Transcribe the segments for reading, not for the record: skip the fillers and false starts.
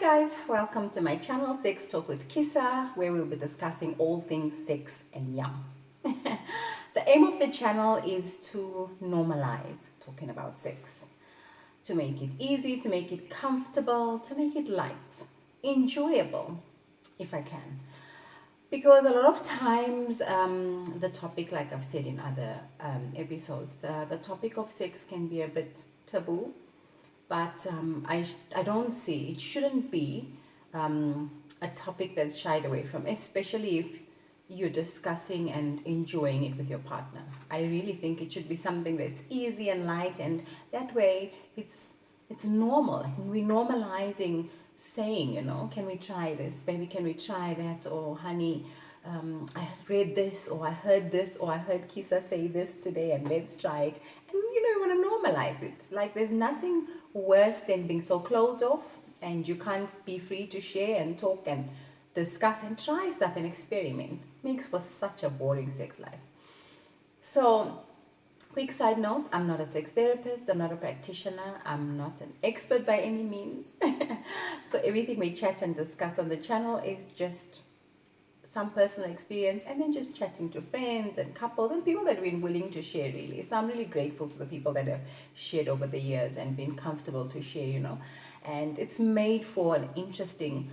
guys, welcome to my channel Sex Talk with Kissa, where we'll be discussing all things sex and yum. The aim of the channel is to normalize talking about sex, to make it easy, to make it comfortable, to make it light, enjoyable if I can. Because a lot of times the topic, like I've said in other episodes, the topic of sex can be a bit taboo. But I don't see, it shouldn't be a topic that's shied away from, especially if you're discussing and enjoying it with your partner. I really think it should be something that's easy and light, and that way it's normal. We're normalizing saying, you know, can we try this? Baby, can we try that? Or honey, I read this, or I heard this, or I heard Kissa say this today, and let's try it. And you want to normalize it. Like, there's nothing worse than being so closed off and you can't be free to share and talk and discuss and try stuff and experiment. Makes for such a boring sex life. So, quick side note, I'm not a sex therapist, I'm not a practitioner, I'm not an expert by any means. So everything we chat and discuss on the channel is just some personal experience, and then just chatting to friends and couples and people that have been willing to share, really. So I'm really grateful to the people that have shared over the years and been comfortable to share, you know. And it's made for an interesting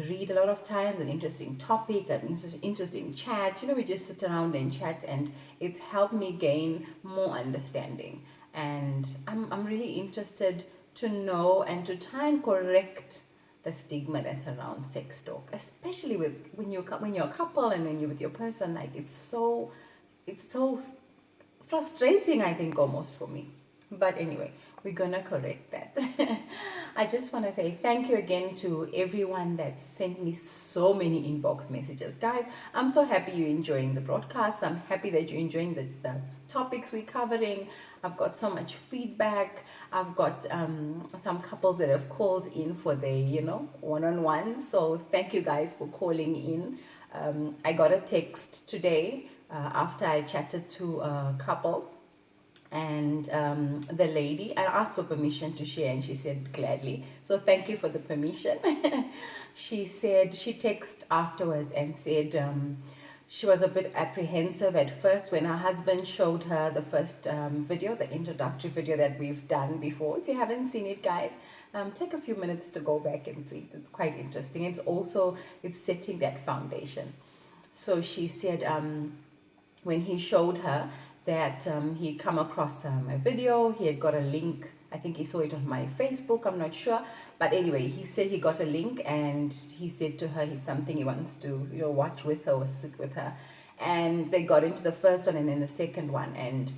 read a lot of times, an interesting topic, an interesting chat. You know, we just sit around and chat, and it's helped me gain more understanding. And I'm really interested to know and to try and correct the stigma that's around sex talk, especially when you're a couple and when you're with your person. Like, it's so frustrating, I think, almost for me. But anyway, we're gonna correct that. I just want to say thank you again to everyone that sent me so many inbox messages. Guys, I'm so happy you're enjoying the broadcast. I'm happy that you're enjoying the topics we're covering. I've got so much feedback. I've got some couples that have called in for their, you know, one-on-one. So thank you guys for calling in. I got a text today after I chatted to a couple. And the lady, I asked for permission to share, and she said gladly. So thank you for the permission. She said, she texted afterwards and said she was a bit apprehensive at first when her husband showed her the first video, the introductory video that we've done before. If you haven't seen it, guys, take a few minutes to go back and see. It's quite interesting. It's setting that foundation. So she said when he showed her that he come across a video, he had got a link. I think he saw it on my Facebook, I'm not sure, but anyway, he said he got a link, and he said to her it's something he wants to, you know, watch with her or sit with her. And they got into the first one and then the second one, and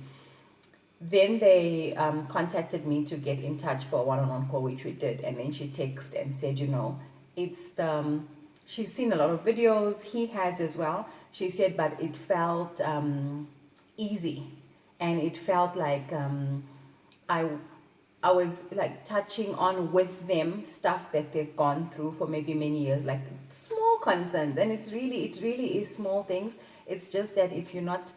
then they contacted me to get in touch for a one-on-one call, which we did. And then she texted and said, you know, she's seen a lot of videos, he has as well. She said, but it felt easy, and it felt like I was like touching on with them stuff that they've gone through for maybe many years, like small concerns. And it really is small things. It's just that if you're not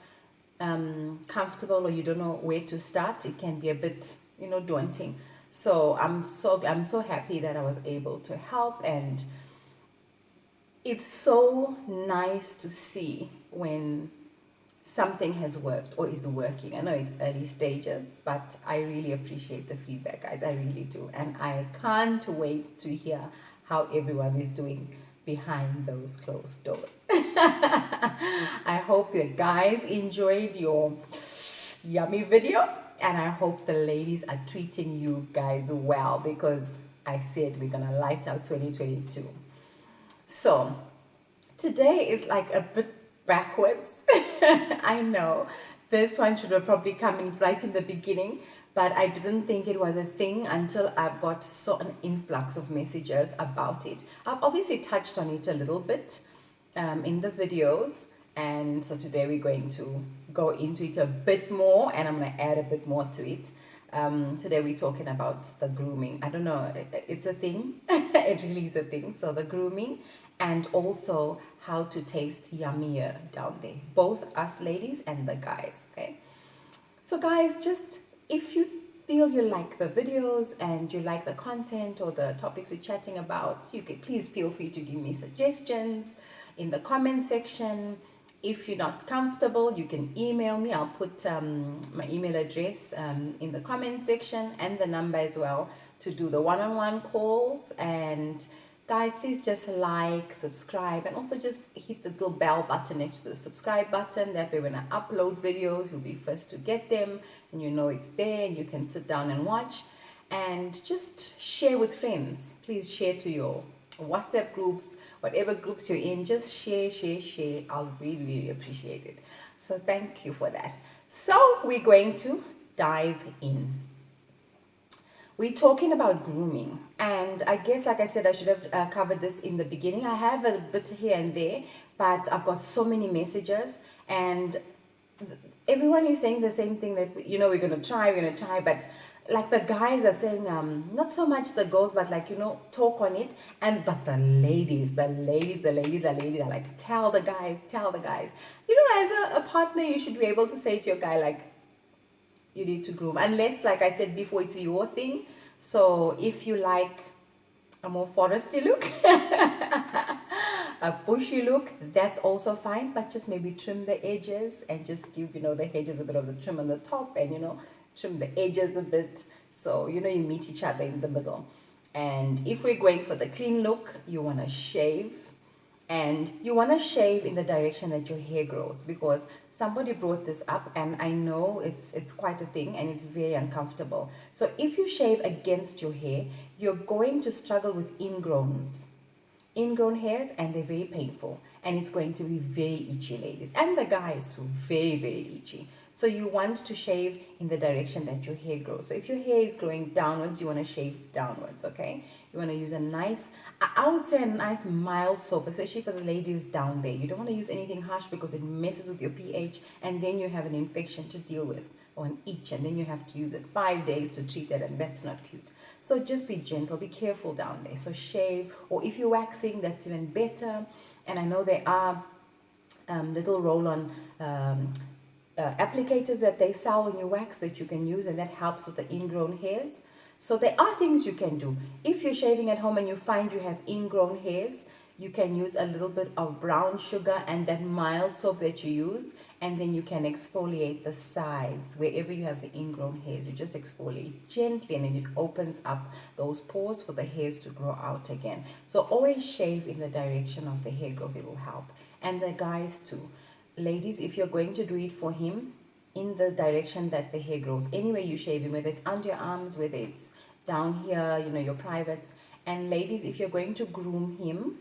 comfortable or you don't know where to start, it can be a bit, you know, daunting. So I'm so happy that I was able to help, and it's so nice to see when something has worked or is working. I know it's early stages, but I really appreciate the feedback, guys. I really do. And I can't wait to hear how everyone is doing behind those closed doors. I hope you guys enjoyed your yummy video, and I hope the ladies are treating you guys well, because I said we're gonna light out 2022. So today is like a bit backwards. I know this one should have probably come in right in the beginning, but I didn't think it was a thing until I've got an influx of messages about it. I've obviously touched on it a little bit in the videos, and so today we're going to go into it a bit more, and I'm going to add a bit more to it. Today we're talking about the grooming. I don't know, it's a thing. It really is a thing. So the grooming, and also how to taste yummier down there, both us ladies and the guys. Okay, so guys, just if you feel you like the videos and you like the content or the topics we're chatting about, you can please feel free to give me suggestions in the comment section. If you're not comfortable, you can email me. I'll put my email address in the comment section and the number as well to do the one-on-one calls. And guys, please just like, subscribe, and also just hit the little bell button next to the subscribe button. That way when I upload videos, you'll be first to get them and you know it's there and you can sit down and watch. And just share with friends. Please share to your WhatsApp groups, whatever groups you're in, just share. I'll really appreciate it. So thank you for that. So we're going to dive in. We're talking about grooming, and I guess, like I said, I should have covered this in the beginning. I have a bit here and there, but I've got so many messages, and everyone is saying the same thing, that we're gonna try, but like the guys are saying, not so much the girls, but like, talk on it. But the ladies are like, tell the guys. As a partner, you should be able to say to your guy, like, you need to groom, unless, like I said before, it's your thing. So if you like a more foresty look, a bushy look, that's also fine, but just maybe trim the edges and just give the hedges a bit of the trim on the top, and trim the edges a bit, so you meet each other in the middle. And if we're going for the clean look, you want to shave. And you want to shave in the direction that your hair grows, because somebody brought this up and I know it's quite a thing and it's very uncomfortable. So if you shave against your hair, you're going to struggle with ingrown hairs, and they're very painful, and it's going to be very itchy, ladies, and the guys too, very itchy. So you want to shave in the direction that your hair grows. So if your hair is growing downwards, you want to shave downwards, okay? You want to use a nice, I would say a nice mild soap, especially for the ladies down there. You don't want to use anything harsh because it messes with your pH, and then you have an infection to deal with, or an itch, and then you have to use it 5 days to treat that, and that's not cute. So just be gentle, be careful down there. So shave, or if you're waxing, that's even better. And I know there are little roll-on applicators that they sell when you wax that you can use, and that helps with the ingrown hairs. So there are things you can do. If you're shaving at home and you find you have ingrown hairs, you can use a little bit of brown sugar and that mild soap that you use, and then you can exfoliate the sides wherever you have the ingrown hairs. You just exfoliate gently, and then it opens up those pores for the hairs to grow out again. So always shave in the direction of the hair growth. It will help. And the guys too. Ladies, if you're going to do it for him, in the direction that the hair grows, anyway you shave him, whether it's under your arms, whether it's down here, your privates. And ladies, if you're going to groom him,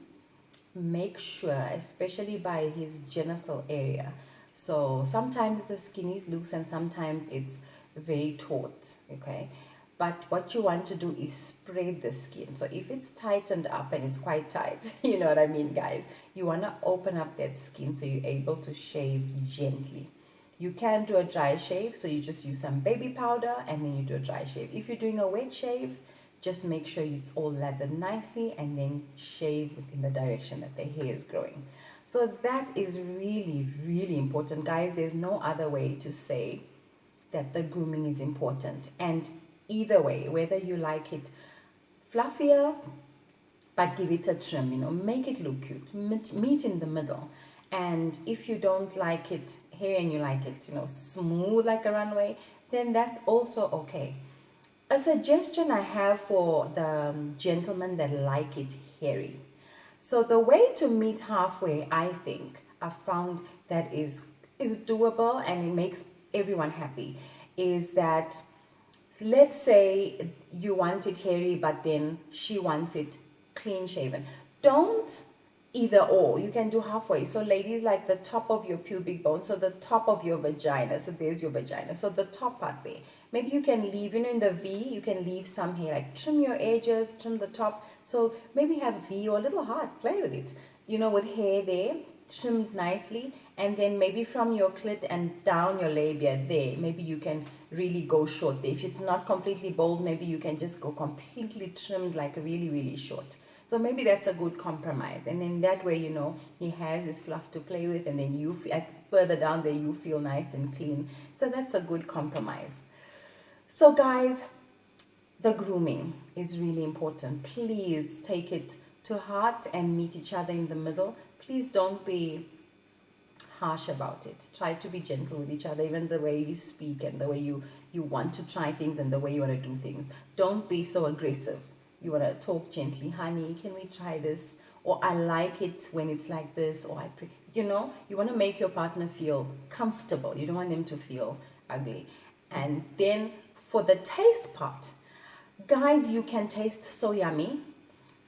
make sure, especially by his genital area. So sometimes the skin is loose and sometimes it's very taut, okay? But what you want to do is spread the skin. So if it's tightened up and it's quite tight, you know what I mean, guys? You want to open up that skin so you're able to shave gently. You can do a dry shave, so you just use some baby powder and then you do a dry shave. If you're doing a wet shave, just make sure it's all lathered nicely, and then shave in the direction that the hair is growing. So that is really important, guys. There's no other way to say that the grooming is important. And either way, whether you like it fluffier, but give it a trim, make it look cute, meet in the middle. And if you don't like it hair and you like it, smooth like a runway, then that's also okay. A suggestion I have for the gentlemen that like it hairy. So the way to meet halfway, I think, I've found that is doable and it makes everyone happy, is that, let's say you want it hairy, but then she wants it clean shaven. Don't either or, you can do halfway. So ladies, like the top of your pubic bone, so the top of your vagina, so there's your vagina, so the top part there, maybe you can leave, in the V, you can leave some hair, like trim your edges, trim the top. So maybe have V or a little heart, play with it, with hair there, trimmed nicely. And then maybe from your clit and down your labia there, maybe you can really go short there. If it's not completely bald, maybe you can just go completely trimmed, like really short. So maybe that's a good compromise. And then that way, he has his fluff to play with, and then further down there, you feel nice and clean. So that's a good compromise. So guys, the grooming is really important. Please take it to heart and meet each other in the middle. Please don't be harsh about it. Try to be gentle with each other, even the way you speak and the way you want to try things and the way you want to do things. Don't be so aggressive. You want to talk gently. Honey, can we try this? Or I like it when it's like this. Or you want to make your partner feel comfortable. You don't want them to feel ugly. And then for the taste part, guys, you can taste so yummy.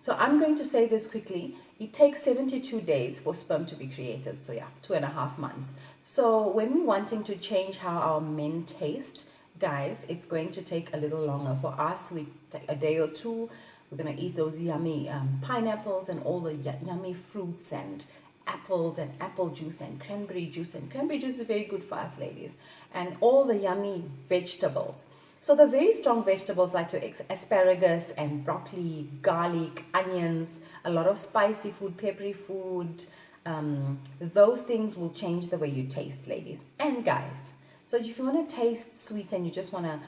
So I'm going to say this quickly. It takes 72 days for sperm to be created. So yeah, 2.5 months. So when we're wanting to change how our men taste, guys, it's going to take a little longer. For us, we take a day or two. We're going to eat those yummy pineapples and all the yummy fruits and apples and apple juice and cranberry juice. And cranberry juice is very good for us ladies. And all the yummy vegetables. So the very strong vegetables like your asparagus and broccoli, garlic, onions, a lot of spicy food, peppery food, those things will change the way you taste, ladies and guys. So if you want to taste sweet and you just want to,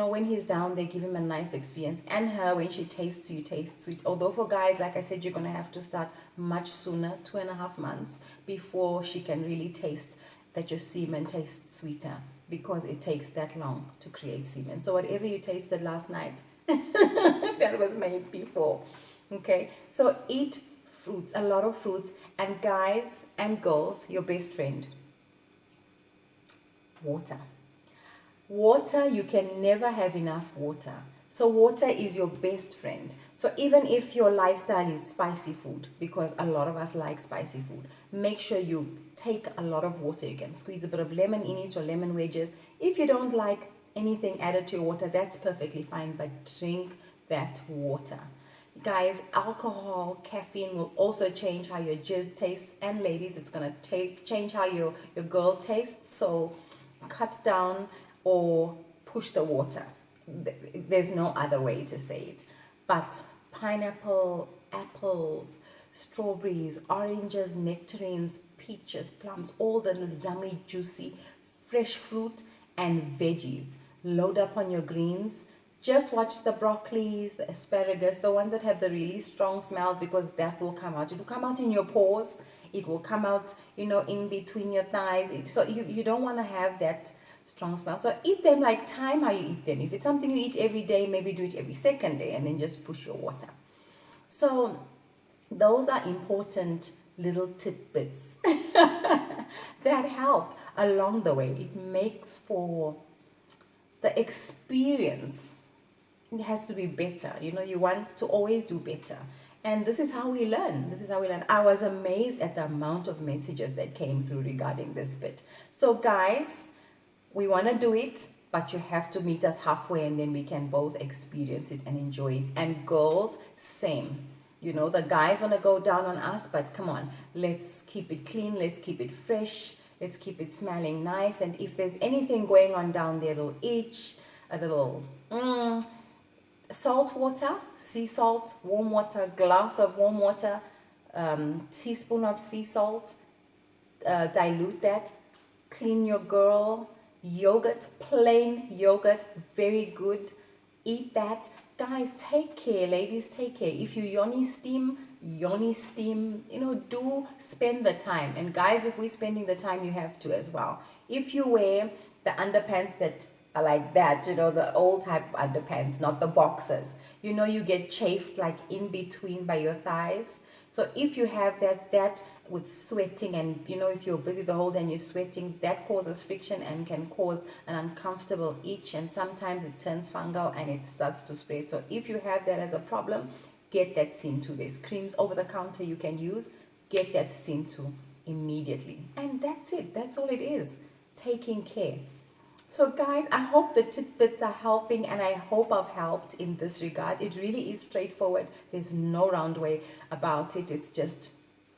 when he's down there, give him a nice experience. And her, when she tastes, you taste sweet. Although for guys, like I said, you're going to have to start much sooner, 2.5 months, before she can really taste that your semen tastes sweeter, because it takes that long to create semen. So whatever you tasted last night, that was made before. Okay, so eat fruits, a lot of fruits. And guys and girls, your best friend, water. Water, you can never have enough water. So water is your best friend. So even if your lifestyle is spicy food, because a lot of us like spicy food, make sure you take a lot of water. You can squeeze a bit of lemon in it or lemon wedges. If you don't like anything added to your water, that's perfectly fine, but drink that water. Guys, alcohol, caffeine will also change how your jizz tastes. And ladies, it's going to change how your girl tastes. So cut down or push the water. There's no other way to say it. But pineapple, apples, strawberries, oranges, nectarines, peaches, plums, all the yummy, juicy, fresh fruit and veggies. Load up on your greens. Just watch the broccolis, the asparagus, the ones that have the really strong smells, because that will come out. It will come out in your pores. It will come out, in between your thighs. So you don't want to have that strong smell. So eat them like time how you eat them. If it's something you eat every day, maybe do it every second day and then just push your water. So those are important little tidbits that help along the way. It makes for the experience. It has to be better. You want to always do better. And this is how we learn. I was amazed at the amount of messages that came through regarding this bit. So guys, we want to do it, but you have to meet us halfway and then we can both experience it and enjoy it. And girls, same. The guys want to go down on us, but come on, let's keep it clean, let's keep it fresh, let's keep it smelling nice. And if there's anything going on down there, a little itch, a little salt water, sea salt, warm water, glass of warm water, teaspoon of sea salt, dilute that, clean your girl. Yogurt, plain yogurt, very good. Eat that. Guys, take care. Ladies, take care. If you yoni steam, do spend the time. And guys, if we're spending the time, you have to as well. If you wear the underpants that are like that, the old type of underpants, not the boxers, you get chafed like in between by your thighs. So if you have that with sweating and, if you're busy the whole day and you're sweating, that causes friction and can cause an uncomfortable itch. And sometimes it turns fungal and it starts to spread. So if you have that as a problem, get that seen to. There's creams over the counter you can use. Get that seen to immediately. And that's it. That's all it is. Taking care. So guys, I hope the tidbits are helping, and I hope I've helped in this regard. It really is straightforward. There's no round way about it. It's just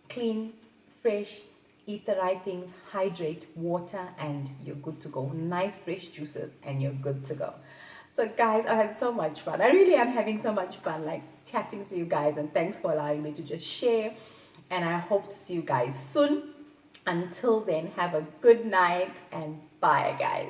clean, fresh, eat the right things, hydrate, water, and you're good to go. Nice fresh juices and you're good to go. So guys, I had so much fun. I really am having so much fun, like chatting to you guys, and thanks for allowing me to just share. And I hope to see you guys soon. Until then, have a good night and bye, guys.